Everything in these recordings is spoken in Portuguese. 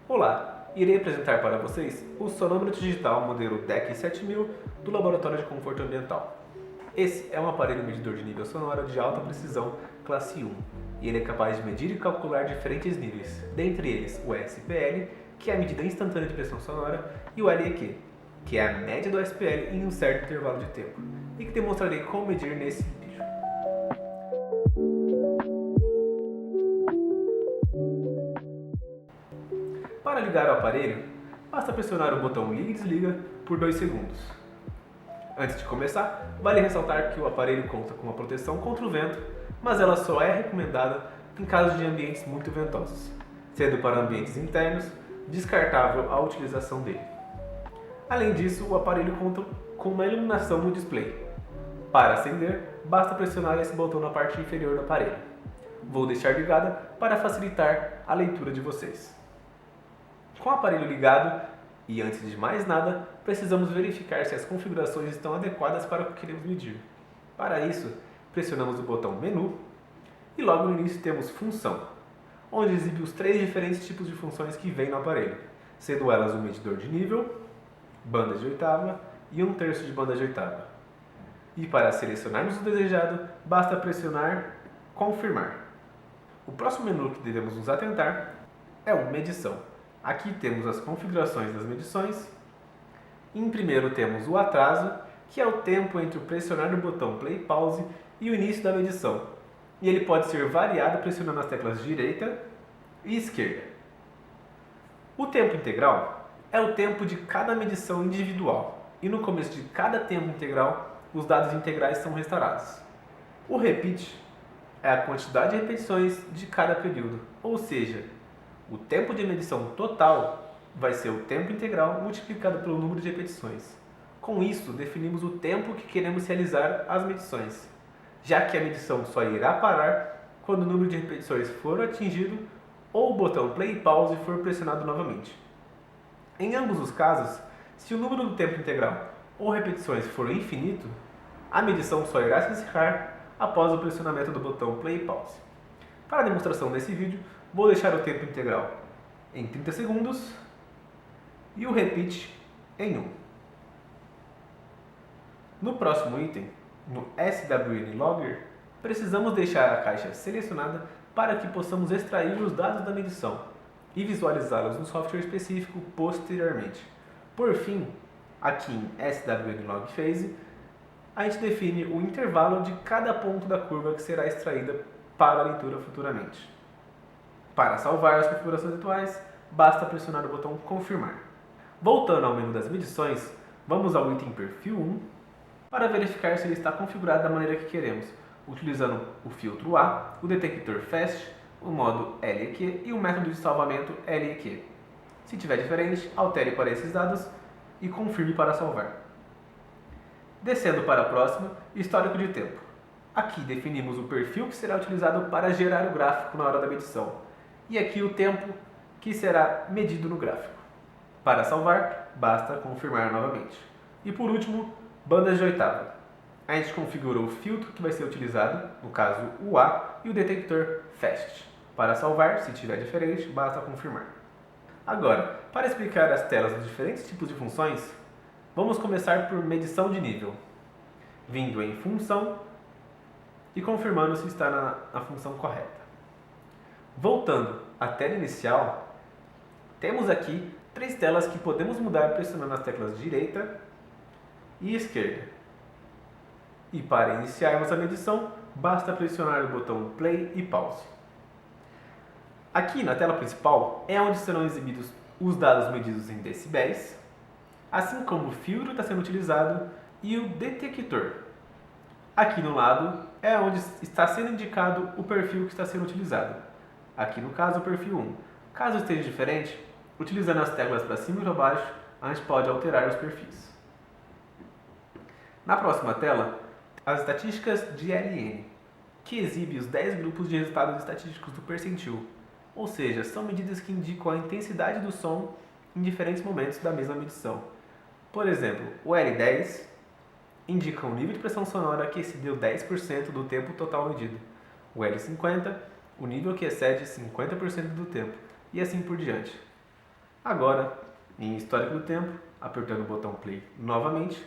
Olá, irei apresentar para vocês o sonômetro digital modelo DEC 7000 do Laboratório de Conforto Ambiental. Esse é um aparelho medidor de nível sonoro de alta precisão classe 1 e ele é capaz de medir e calcular diferentes níveis, dentre eles o SPL, que é a medida instantânea de pressão sonora, e o LEQ, que é a média do SPL em um certo intervalo de tempo, e que demonstrarei como medir nesse vídeo. Para ligar o aparelho, basta pressionar o botão liga e desliga por 2 segundos. Antes de começar, vale ressaltar que o aparelho conta com uma proteção contra o vento, mas ela só é recomendada em casos de ambientes muito ventosos, sendo para ambientes internos descartável a utilização dele. Além disso, o aparelho conta com uma iluminação no display. Para acender, basta pressionar esse botão na parte inferior do aparelho. Vou deixar ligada para facilitar a leitura de vocês. Com o aparelho ligado, e antes de mais nada, precisamos verificar se as configurações estão adequadas para o que queremos medir. Para isso, pressionamos o botão Menu e logo no início temos Função, onde exibe os 3 diferentes tipos de funções que vêm no aparelho, sendo elas o medidor de nível, banda de oitava e 1/3 de banda de oitava. E para selecionarmos o desejado, basta pressionar Confirmar. O próximo menu que devemos nos atentar é o Medição. Aqui temos as configurações das medições. Em primeiro temos o atraso, que é o tempo entre o pressionar do botão Play e Pause e o início da medição. E ele pode ser variado pressionando as teclas direita e esquerda. O tempo integral é o tempo de cada medição individual. E no começo de cada tempo integral, os dados integrais são restaurados. O repeat é a quantidade de repetições de cada período, ou seja, o tempo de medição total vai ser o tempo integral multiplicado pelo número de repetições. Com isso, definimos o tempo que queremos realizar as medições, já que a medição só irá parar quando o número de repetições for atingido ou o botão Play e Pause for pressionado novamente. Em ambos os casos, se o número do tempo integral ou repetições for infinito, a medição só irá se encerrar após o pressionamento do botão Play e Pause. Para a demonstração desse vídeo, vou deixar o tempo integral em 30 segundos e o repeat em 1. No próximo item, no SWN Logger, precisamos deixar a caixa selecionada para que possamos extrair os dados da medição e visualizá-los no software específico posteriormente. Por fim, aqui em SWN Log Phase, a gente define o intervalo de cada ponto da curva que será extraída para a leitura futuramente. Para salvar as configurações atuais, basta pressionar o botão Confirmar. Voltando ao menu das medições, vamos ao item Perfil 1 para verificar se ele está configurado da maneira que queremos, utilizando o filtro A, o detector Fast, o modo LEQ e o método de salvamento LEQ. Se tiver diferente, altere para esses dados e confirme para salvar. Descendo para a próxima, histórico de tempo. Aqui definimos o perfil que será utilizado para gerar o gráfico na hora da medição. E aqui o tempo que será medido no gráfico. Para salvar, basta confirmar novamente. E por último, bandas de oitava. A gente configura o filtro que vai ser utilizado, no caso o A, e o detector Fast. Para salvar, se tiver diferente, basta confirmar. Agora, para explicar as telas dos diferentes tipos de funções, vamos começar por medição de nível, vindo em função e confirmando se está na função correta. Voltando à tela inicial, temos aqui 3 telas que podemos mudar pressionando as teclas direita e esquerda. E para iniciarmos a medição, basta pressionar o botão Play e Pause. Aqui na tela principal é onde serão exibidos os dados medidos em decibéis, assim como o filtro está sendo utilizado e o detector. Aqui no lado é onde está sendo indicado o perfil que está sendo utilizado. Aqui no caso o perfil 1. Caso esteja diferente, utilizando as teclas para cima e para baixo, a gente pode alterar os perfis. Na próxima tela, as estatísticas de LN, que exibe os 10 grupos de resultados estatísticos do percentil, ou seja, são medidas que indicam a intensidade do som em diferentes momentos da mesma medição. Por exemplo, o L10 indica o nível de pressão sonora que excedeu 10% do tempo total medido. O L50, o nível que excede 50% do tempo, e assim por diante. Agora, em histórico do tempo, apertando o botão play novamente,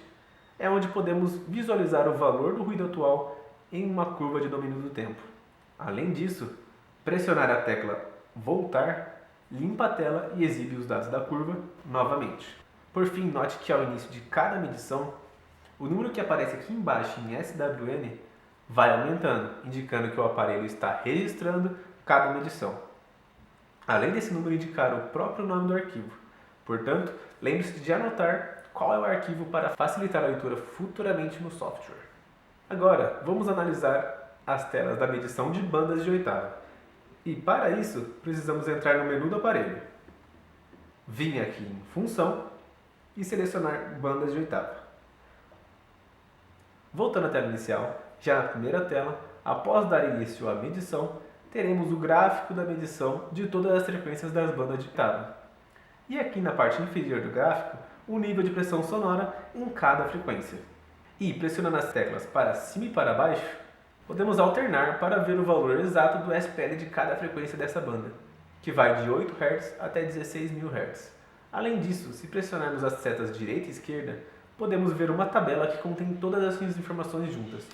é onde podemos visualizar o valor do ruído atual em uma curva de domínio do tempo. Além disso, pressionar a tecla voltar limpa a tela e exibe os dados da curva novamente. Por fim, note que ao início de cada medição, o número que aparece aqui embaixo em SWN vai aumentando, indicando que o aparelho está registrando cada medição. Além desse número indicar o próprio nome do arquivo. Portanto, lembre-se de anotar qual é o arquivo para facilitar a leitura futuramente no software. Agora, vamos analisar as telas da medição de bandas de oitava. E para isso, precisamos entrar no menu do aparelho. Vir aqui em Função e selecionar bandas de oitava. Voltando à tela inicial, já na primeira tela, após dar início à medição, teremos o gráfico da medição de todas as frequências das bandas de oitava. E aqui na parte inferior do gráfico, o nível de pressão sonora em cada frequência. E pressionando as teclas para cima e para baixo, podemos alternar para ver o valor exato do SPL de cada frequência dessa banda, que vai de 8 Hz até 16.000 Hz. Além disso, se pressionarmos as setas direita e esquerda, podemos ver uma tabela que contém todas as informações juntas,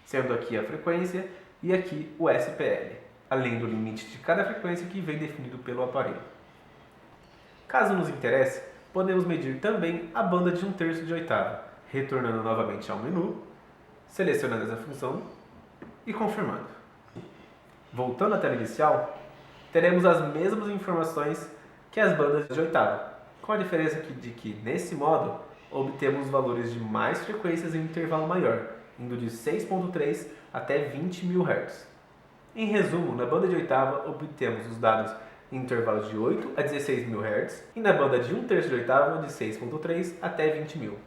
sendo aqui a frequência e aqui o SPL, além do limite de cada frequência que vem definido pelo aparelho. Caso nos interesse, podemos medir também a banda de 1/3 de oitava, retornando novamente ao menu, selecionando essa função e confirmando. Voltando à tela inicial, teremos as mesmas informações que as bandas de oitava, com a diferença de que, nesse modo, obtemos valores de mais frequências em um intervalo maior, indo de 6.3 até 20.000 Hz. Em resumo, na banda de oitava obtemos os dados em intervalos de 8 a 16.000 Hz e na banda de 1/3 de oitava de 6.3 até 20.000.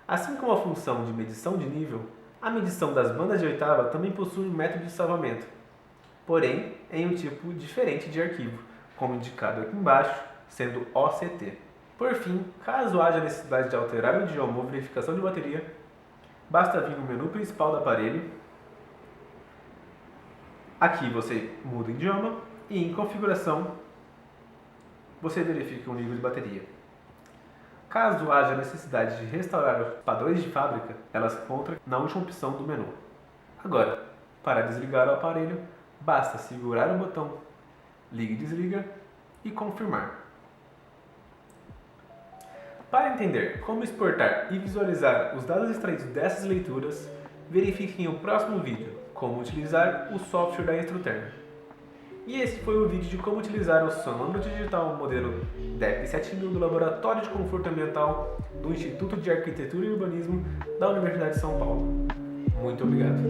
Assim como a função de medição de nível, a medição das bandas de oitava também possui um método de salvamento, porém em um tipo diferente de arquivo, como indicado aqui embaixo, sendo OCT. Por fim, caso haja necessidade de alterar o idioma ou verificação de bateria, basta vir no menu principal do aparelho. Aqui você muda o idioma e em configuração você verifica o nível de bateria. Caso haja necessidade de restaurar os padrões de fábrica, ela se encontra na última opção do menu. Agora, para desligar o aparelho, basta segurar o botão liga e desliga e confirmar. Para entender como exportar e visualizar os dados extraídos dessas leituras, verifique em o próximo vídeo como utilizar o software da Instruterm. E esse foi o vídeo de como utilizar o sonômetro digital modelo DEP 7000 do Laboratório de Conforto Ambiental do Instituto de Arquitetura e Urbanismo da Universidade de São Paulo. Muito obrigado!